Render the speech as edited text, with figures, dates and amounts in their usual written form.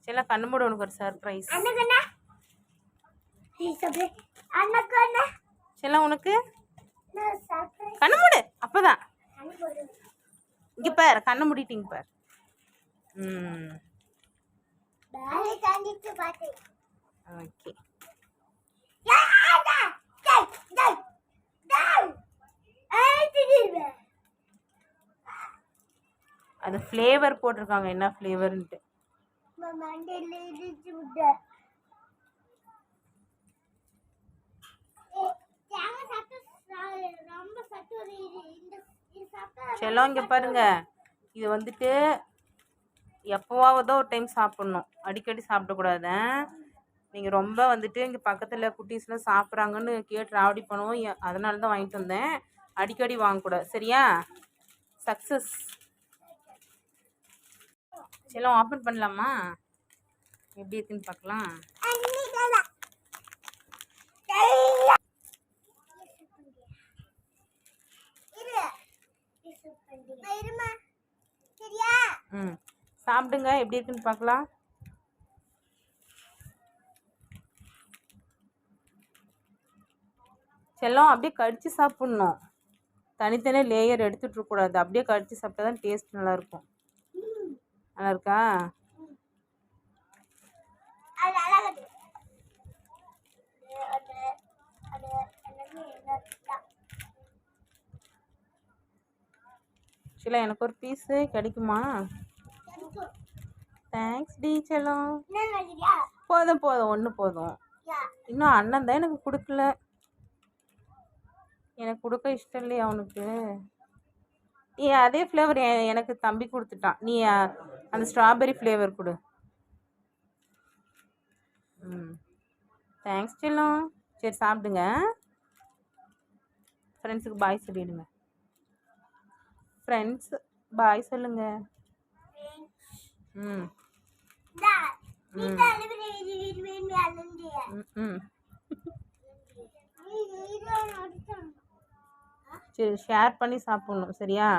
செல்லம் கண்ணு மூடு, உனக்கு ஒரு சர்ப்ரைஸ். செல்லம் உனக்கு கண்ணு மூடு. அப்பதான் இங்க பாரு, கண்ணு மூடிட்டீங்க பாரு. ஓகே. அது ஃப்ளேவர் போட்டிருக்காங்க, என்ன ஃப்ளேவர்ன்ட்டு. செல்லம் இங்கே பாருங்க, இது வந்துட்டு எப்போவாவதோ ஒரு டைம் சாப்பிட்ணும், அடிக்கடி சாப்பிடக்கூடாது. நீங்கள் ரொம்ப வந்துட்டு இங்கே பக்கத்தில் குட்டீஸ்லாம் சாப்பிட்றாங்கன்னு கேட்டு ராவடி பண்ணுவோம், அதனால தான் வாங்கிட்டு வந்தேன். அடிக்கடி வாங்கக்கூடாது, சரியா? சக்ஸஸ். செல்லம் ஓப்பன் பண்ணலாமா? எப்படி இருக்குன்னு பார்க்கலாம். சாப்பிடுங்க, எப்படி இருக்குன்னு பார்க்கலாம். செல்லம் அப்படியே கடிச்சு சாப்பிட்ணும், தனித்தனியாக லேயர் எடுத்துட்டு இருக்கக்கூடாது. அப்படியே கடிச்சு சாப்பிட்டா தான் டேஸ்ட் நல்லாயிருக்கும். நல்லா இருக்கா? செல்லம் எனக்கு ஒரு பீஸு கிடைக்குமா? தேங்க்ஸ் டி செல்லம். போதும் போதும், ஒன்று போதும். இன்னும் அண்ணன் தான் எனக்கு கொடுக்கல. எனக்கு கொடுக்க இஷ்டம் இல்லையா அவனுக்கு? அதே ஃப்ளேவர் எனக்கு தம்பி கொடுத்துட்டான். நீ அந்த ஸ்ட்ராபெரி ஃப்ளேவர் கொடு. தேங்க்ஸ் செல்லம். சரி சாப்பிடுங்க. ஃப்ரெண்ட்ஸுக்கு பாய் சொல்லிடுங்க. ஃப்ரெண்ட்ஸ் பாய் சொல்லுங்க. சரி, ஷேர் பண்ணி சாப்பிட்ணும், சரியா?